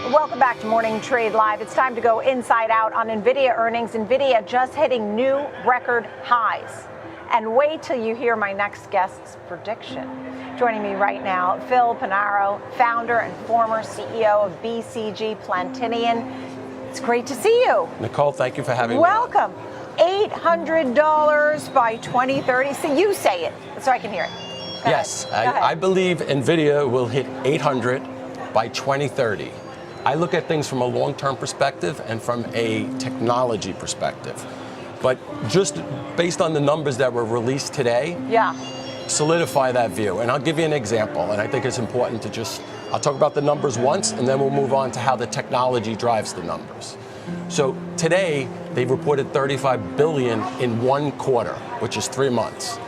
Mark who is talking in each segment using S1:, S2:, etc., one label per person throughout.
S1: Welcome back to Morning Trade Live. It's time to go inside out on Nvidia earnings. Nvidia just hitting new record highs. And wait till you hear my next guest's prediction. Joining me right now, Phil Panaro, founder and former CEO of BCG Plantinion. It's great to see you.
S2: Nicole, thank you for having me.
S1: Welcome. $800 by 2030. So you say it so I can hear it.
S2: Yes, I believe Nvidia will hit 800 by 2030. I look at things from a long-term perspective and from a technology perspective. But just based on the numbers that were released today, solidify that view. And I'll give you an example, and I think it's important to I'll talk about the numbers once, and then we'll move on to how the technology drives the numbers. So today, they've reported $35 billion in one quarter, which is 3 months.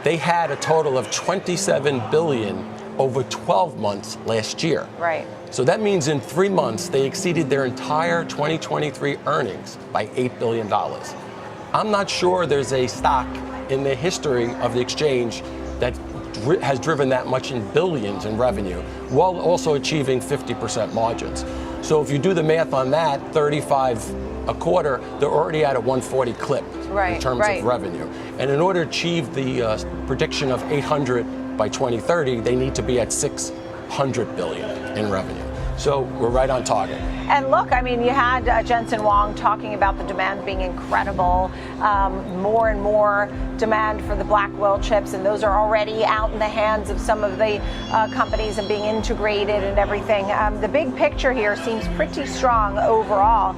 S2: They had a total of $27 billion over 12 months last year.
S1: Right.
S2: So that means in 3 months, they exceeded their entire 2023 earnings by $8 billion. I'm not sure there's a stock in the history of the exchange that has driven that much in billions in revenue, while also achieving 50% margins. So if you do the math on that, 35 a quarter, they're already at a 140 clip in terms of revenue. And in order to achieve the prediction of 800 by 2030, they need to be at 600 billion in revenue. So we're right on target.
S1: And look, I mean, you had Jensen Huang talking about the demand being incredible, more and more demand for the Blackwell chips, and those are already out in the hands of some of the companies and being integrated and everything. The big picture here seems pretty strong overall.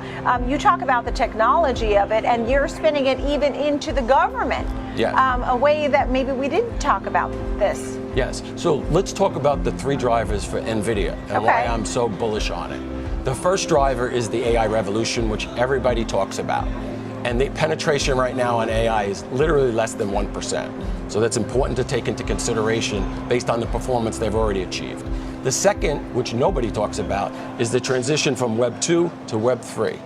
S1: You talk about the technology of it, and you're spinning it even into the government. A way that maybe we didn't talk about this.
S2: Yes, so let's talk about the 3 drivers for Nvidia and why I'm so bullish on it. The first driver is the AI revolution, which everybody talks about. And the penetration right now on AI is literally less than 1%. So that's important to take into consideration based on the performance they've already achieved. The second, which nobody talks about, is the transition from Web 2 to Web 3.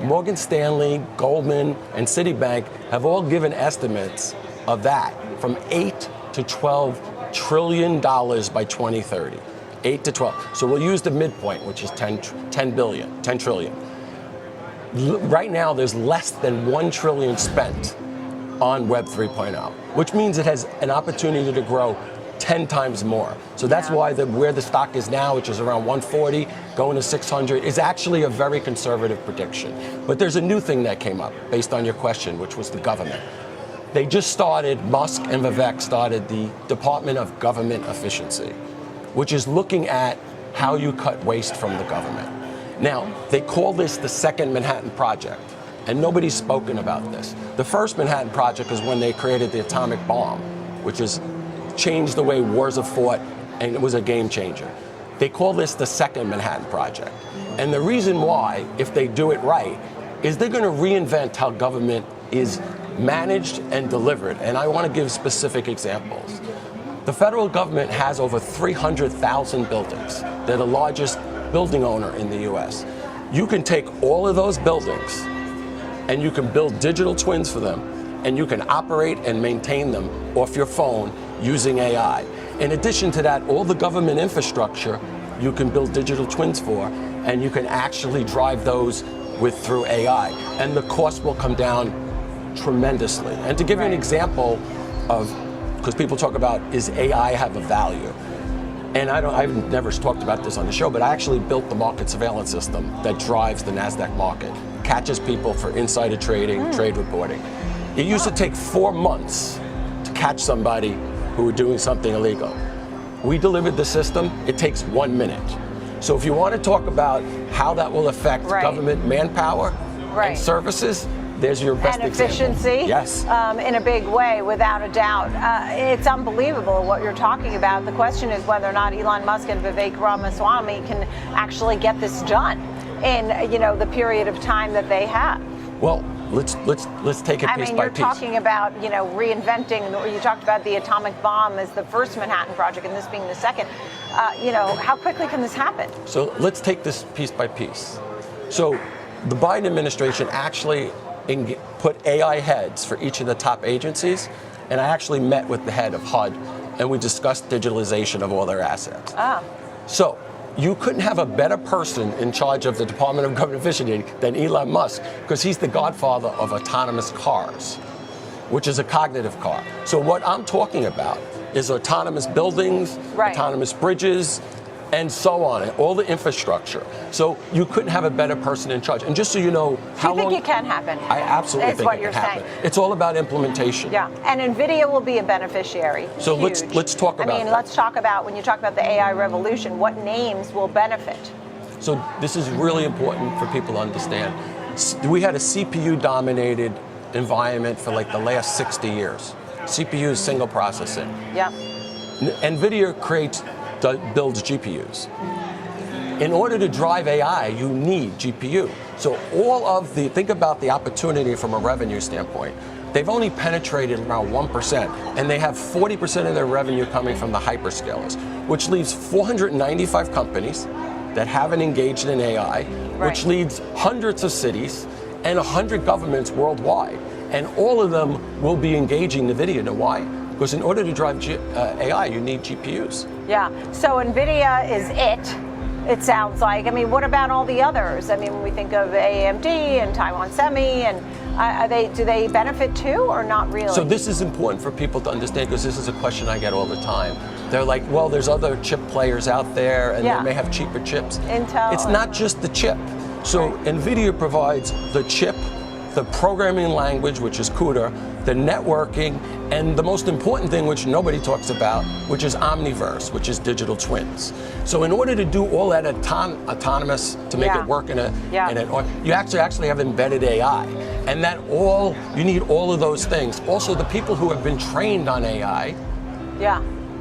S2: Morgan Stanley, Goldman, and Citibank have all given estimates of that from 8 to 12 trillion dollars by 2030. 8 to 12. So we'll use the midpoint, which is 10 trillion. Right now, there's less than 1 trillion spent on Web 3.0, which means it has an opportunity to grow 10 times more. So that's why where the stock is now, which is around 140, going to 600, is actually a very conservative prediction. But there's a new thing that came up based on your question, which was the government. They just started, Musk and Vivek started the Department of Government Efficiency, which is looking at how you cut waste from the government. Now, they call this the second Manhattan Project, and nobody's spoken about this. The first Manhattan Project is when they created the atomic bomb, which has changed the way wars are fought, and it was a game changer. They call this the second Manhattan Project. And the reason why, if they do it right, is they're going to reinvent how government is managed and delivered. And I want to give specific examples. The federal government has over 300,000 buildings. They're the largest building owner in the US. You can take all of those buildings and you can build digital twins for them, and you can operate and maintain them off your phone using AI. In addition to that, all the government infrastructure you can build digital twins for, and you can actually drive those through AI. And the cost will come down tremendously. And to give you an example of, because people talk about, is AI have a value? And I've never talked about this on the show, but I actually built the market surveillance system that drives the NASDAQ market, catches people for insider trading, trade reporting. It used to take 4 months to catch somebody who were doing something illegal. We delivered the system, it takes 1 minute. So if you want to talk about how that will affect government manpower and services, there's your best example.
S1: And efficiency,
S2: yes,
S1: in a big way, without a doubt. It's unbelievable what you're talking about. The question is whether or not Elon Musk and Vivek Ramaswamy can actually get this done in the period of time that they have.
S2: Well, let's take it piece by piece.
S1: You're talking about reinventing. You talked about the atomic bomb as the first Manhattan Project, and this being the second. How quickly can this happen?
S2: So let's take this piece by piece. So the Biden administration actually put AI heads for each of the top agencies, and I actually met with the head of HUD, and we discussed digitalization of all their assets. So you couldn't have a better person in charge of the Department of Government Efficiency than Elon Musk, because he's the godfather of autonomous cars, which is a cognitive car. So what I'm talking about is autonomous buildings, autonomous bridges, and so on, and all the infrastructure. So you couldn't have a better person in charge. And just so you know how long...
S1: Do you think it can happen?
S2: I absolutely think it can happen. It's all about implementation.
S1: Yeah, and Nvidia will be a beneficiary.
S2: So let's talk about that.
S1: Let's talk about, when you talk about the AI revolution, what names will benefit?
S2: So this is really important for people to understand. We had a CPU-dominated environment for like the last 60 years. CPU is single processing.
S1: Yeah.
S2: Nvidia builds GPUs. In order to drive AI, you need GPU. So think about the opportunity from a revenue standpoint. They've only penetrated around 1%, and they have 40% of their revenue coming from the hyperscalers, which leaves 495 companies that haven't engaged in AI, which leads hundreds of cities and 100 governments worldwide. And all of them will be engaging NVIDIA. Know why? Because in order to drive AI, you need GPUs.
S1: Yeah, so NVIDIA is it sounds like. I mean, what about all the others? I mean, when we think of AMD and Taiwan Semi, and do they benefit too, or not really?
S2: So this is important for people to understand, because this is a question I get all the time. They're like, well, there's other chip players out there, and they may have cheaper chips.
S1: Intel.
S2: It's not just the chip. So NVIDIA provides the chip, the programming language, which is CUDA, the networking, and the most important thing, which nobody talks about, which is Omniverse, which is digital twins. So in order to do all that autonomous, to make it work you actually have embedded AI. And you need all of those things. Also, the people who have been trained on AI,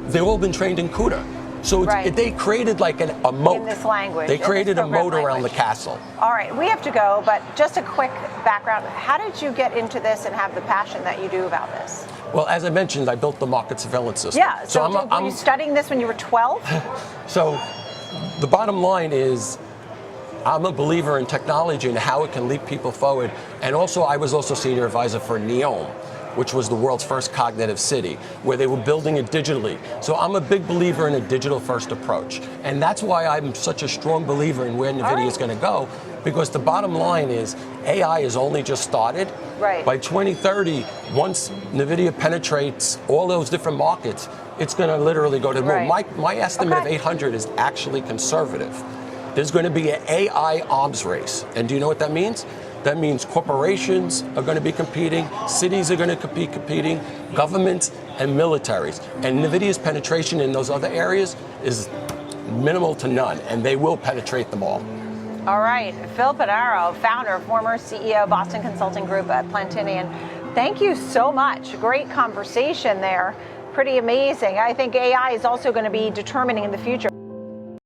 S2: they've all been trained in CUDA. So they created like a moat.
S1: In this language.
S2: They created a moat around the castle.
S1: All right, we have to go, but just a quick background. How did you get into this and have the passion that you do about this?
S2: Well, as I mentioned, I built the market surveillance system.
S1: Yeah, so were you studying this when you were 12?
S2: So the bottom line is, I'm a believer in technology and how it can lead people forward. And also, I was also senior advisor for NEOM, which was the world's first cognitive city, where they were building it digitally. So I'm a big believer in a digital-first approach. And that's why I'm such a strong believer in where NVIDIA is going to go, because the bottom line is AI has only just started. By 2030, once NVIDIA penetrates all those different markets, it's going to literally go to the moon. My estimate of 800 is actually conservative. There's going to be an AI arms race. And do you know what that means? That means corporations are going to be competing, cities are going to be competing, governments and militaries. And NVIDIA's penetration in those other areas is minimal to none, and they will penetrate them all.
S1: All right, Phil Panaro, founder, former CEO, Boston Consulting Group at Plantinion. Thank you so much. Great conversation there. Pretty amazing. I think AI is also going to be determining in the future